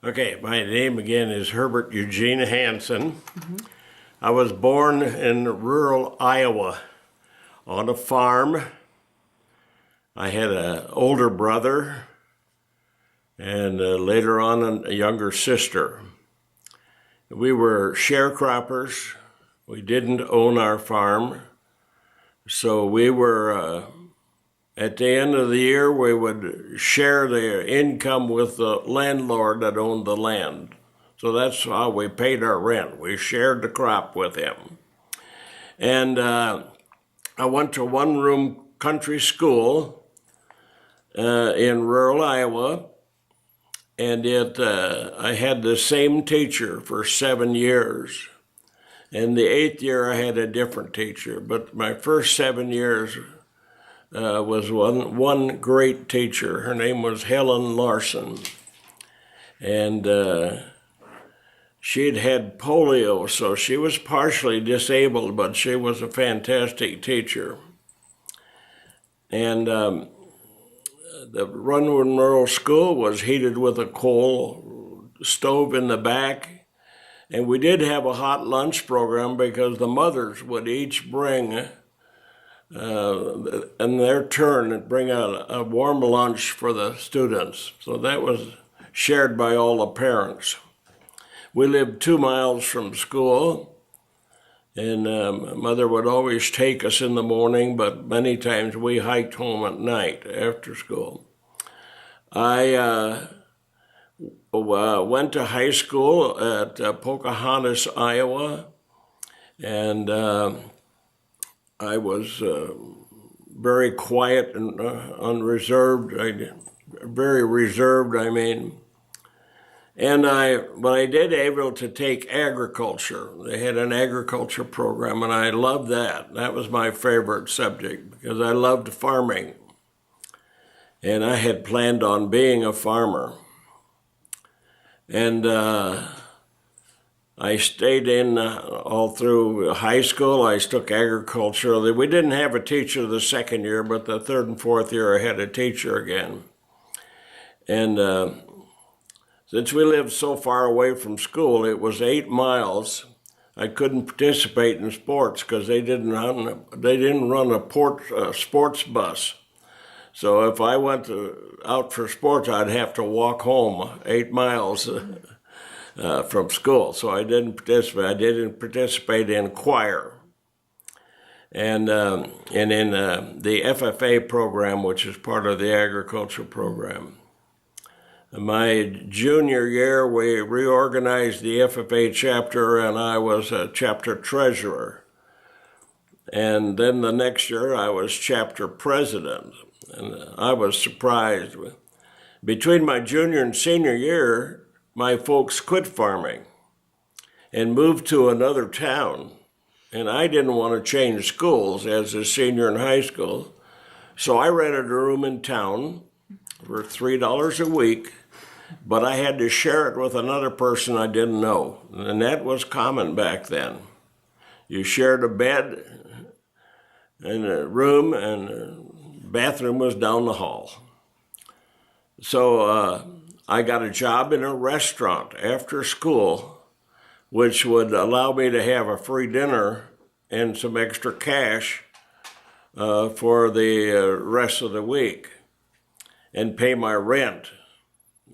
Okay, my name again is Herbert Eugene Hansen. I was born in rural Iowa on a farm. I had an older brother and later on a younger sister. We were sharecroppers. We didn't own our farm. So we were, at the end of the year, we would share the income with the landlord that owned the land. So that's how we paid our rent. We shared the crop with him. And I went to one-room country school in rural Iowa, and I had the same teacher for 7 years. In the 8th year, I had a different teacher, but my first 7 years was one great teacher. Her name was Helen Larson, and she'd had polio, so she was partially disabled, but she was a fantastic teacher. And the Runwood Rural School was heated with a coal stove in the back. And we did have a hot lunch program because the mothers would each bring, in their turn, bring a warm lunch for the students. So that was shared by all the parents. We lived 2 miles from school, and Mother would always take us in the morning, but many times we hiked home at night after school. I went to high school at Pocahontas, Iowa, and I was very quiet and unreserved. Very reserved, I mean. But I did able to take agriculture. They had an agriculture program, and I loved that. That was my favorite subject because I loved farming. And I had planned on being a farmer. And I stayed in all through high school. I took agriculture. We didn't have a teacher the second year, but the third and fourth year I had a teacher again. And since we lived so far away from school, it was 8 miles. I couldn't participate in sports because they didn't run a sports bus. So if I went out for sports, I'd have to walk home 8 miles from school. So I didn't participate. I didn't participate in choir and in the FFA program, which is part of the agriculture program. My junior year, we reorganized the FFA chapter, and I was a chapter treasurer. And then the next year, I was chapter president. And I was surprised. Between my junior and senior year, my folks quit farming and moved to another town. And I didn't want to change schools as a senior in high school. So I rented a room in town for $3 a week, but I had to share it with another person I didn't know. And that was common back then. You shared a bed in a room, and bathroom was down the hall. So I got a job in a restaurant after school, which would allow me to have a free dinner and some extra cash for the rest of the week and pay my rent.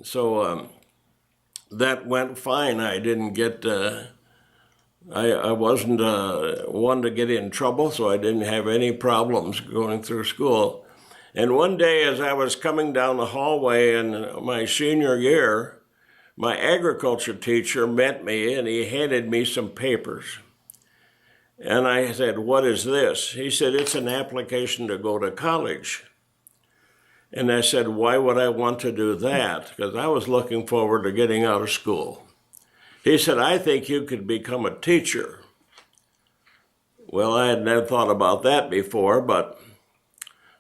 So that went fine. I didn't get, I wasn't one to get in trouble, so I didn't have any problems going through school. And one day as I was coming down the hallway in my senior year, my agriculture teacher met me and he handed me some papers. And I said, "What is this?" He said, "It's an application to go to college." And I said, "Why would I want to do that?" Because I was looking forward to getting out of school. He said, "I think you could become a teacher." Well, I had never thought about that before, but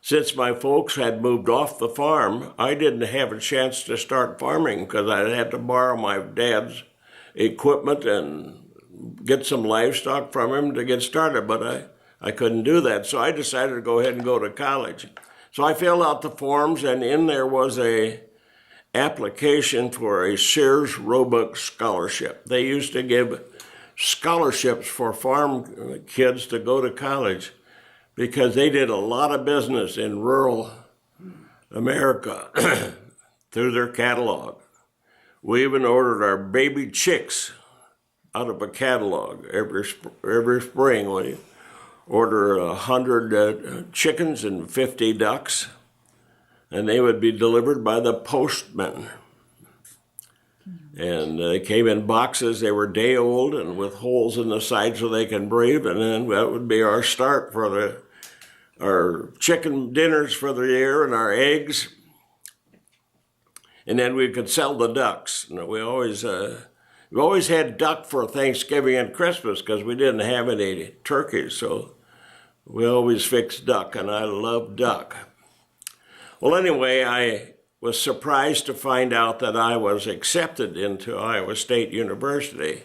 since my folks had moved off the farm, I didn't have a chance to start farming because I had to borrow my dad's equipment and get some livestock from him to get started, but I couldn't do that. So I decided to go ahead and go to college. So I filled out the forms, and in there was a application for a Sears Roebuck scholarship. They used to give scholarships for farm kids to go to college because they did a lot of business in rural America through their catalog. We even ordered our baby chicks out of a catalog every spring. We order 100 chickens and 50 ducks, and they would be delivered by the postman. And they came in boxes. They were day old and with holes in the side so they can breathe. And then that would be our start for our chicken dinners for the year and our eggs. And then we could sell the ducks. And we always had duck for Thanksgiving and Christmas because we didn't have any turkeys. So we always fixed duck, and I love duck. Well, anyway, I was surprised to find out that I was accepted into Iowa State University.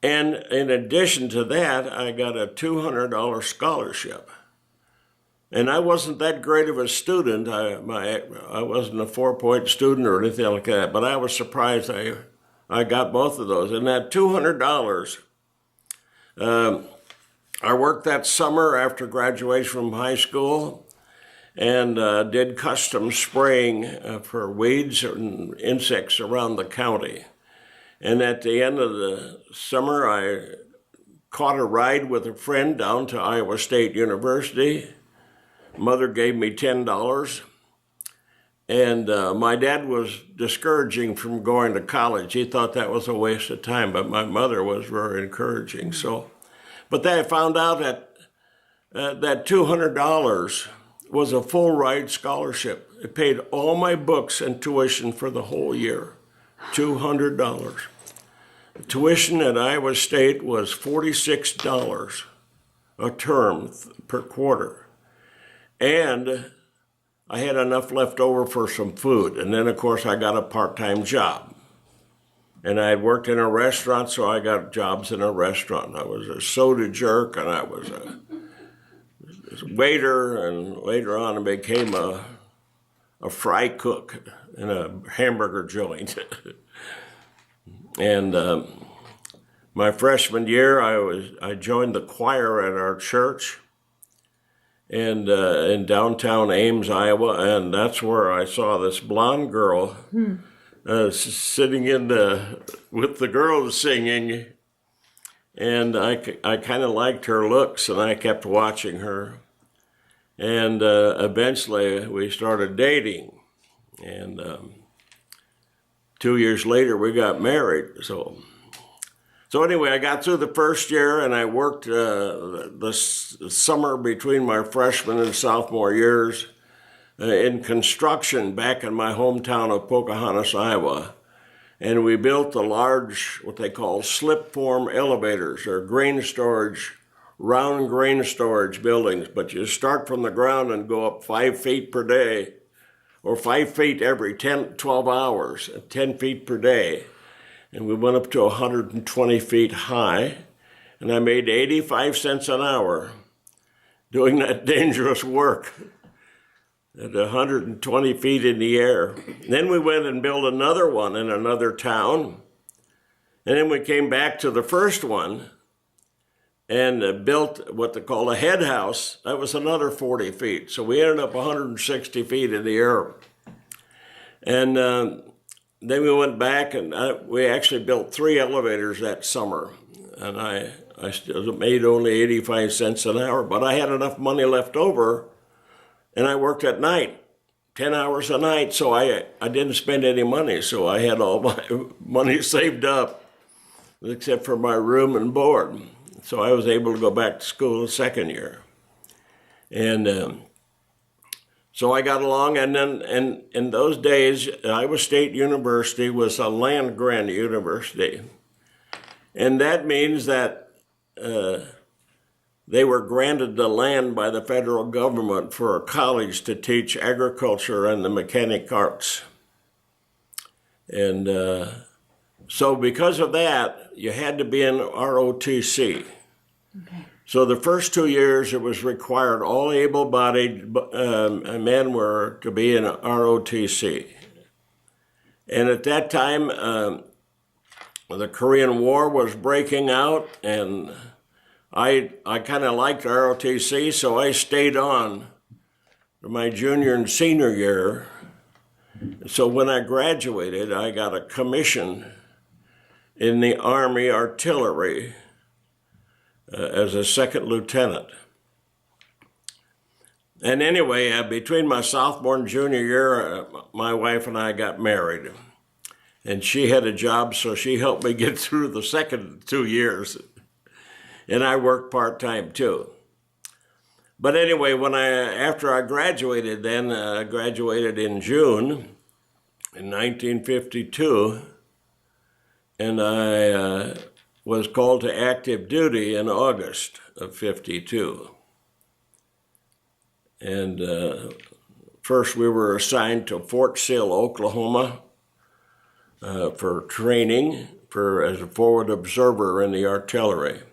And in addition to that, I got a $200 scholarship. And I wasn't that great of a student. I wasn't a 4-point student or anything like that, but I was surprised I got both of those. And that $200, I worked that summer after graduation from high school and did custom spraying for weeds and insects around the county. And at the end of the summer, I caught a ride with a friend down to Iowa State University. Mother gave me $10, and my dad was discouraging from going to college. He thought that was a waste of time, but my mother was very encouraging. But then I found out that that $200 was a full ride scholarship. It paid all my books and tuition for the whole year, $200. The tuition at Iowa State was $46 a term per quarter. And I had enough left over for some food. And then, of course, I got a part-time job. And I had worked in a restaurant, so I got jobs in a restaurant. I was a soda jerk, and I was a waiter, and later on I became a fry cook in a hamburger joint. And my freshman year, I joined the choir at our church. And in downtown Ames, Iowa, and that's where I saw this blonde girl sitting with the girls singing, and I kind of liked her looks, and I kept watching her, and eventually we started dating, and 2 years later we got married. So anyway, I got through the first year, and I worked the summer between my freshman and sophomore years in construction back in my hometown of Pocahontas, Iowa. And we built the large, what they call slip form elevators, or grain storage, round grain storage buildings. But you start from the ground and go up 5 feet per day, or 5 feet every 12 hours, 10 feet per day. And we went up to 120 feet high, and I made 85 cents an hour doing that dangerous work at 120 feet in the air. Then we went and built another one in another town, and then we came back to the first one and built what they call a head house. That was another 40 feet. So we ended up 160 feet in the air. And then we went back, and we actually built 3 elevators that summer. And I still made only 85 cents an hour, but I had enough money left over, and I worked at night, 10 hours a night, so I didn't spend any money. So I had all my money saved up, except for my room and board. So I was able to go back to school the second year. And so I got along, and then in those days, Iowa State University was a land-grant university. And that means that they were granted the land by the federal government for a college to teach agriculture and the mechanic arts. And so because of that, you had to be in ROTC. Okay. So the first 2 years, it was required all able-bodied men were to be in ROTC. And at that time, the Korean War was breaking out, and I kind of liked ROTC, so I stayed on to my junior and senior year. So when I graduated, I got a commission in the Army Artillery as a second lieutenant. And anyway, between my sophomore and junior year, my wife and I got married. And she had a job, so she helped me get through the second 2 years. And I worked part-time too. But anyway, after I graduated then, I graduated in June in 1952, and I was called to active duty in August of 52. And first we were assigned to Fort Sill, Oklahoma, for training as a forward observer in the artillery.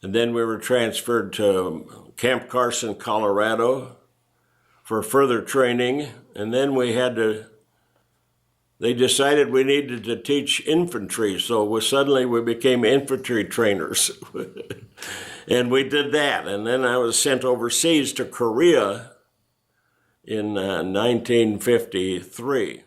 And then we were transferred to Camp Carson, Colorado for further training. And then they decided we needed to teach infantry, so suddenly we became infantry trainers. And we did that. And then I was sent overseas to Korea in 1953.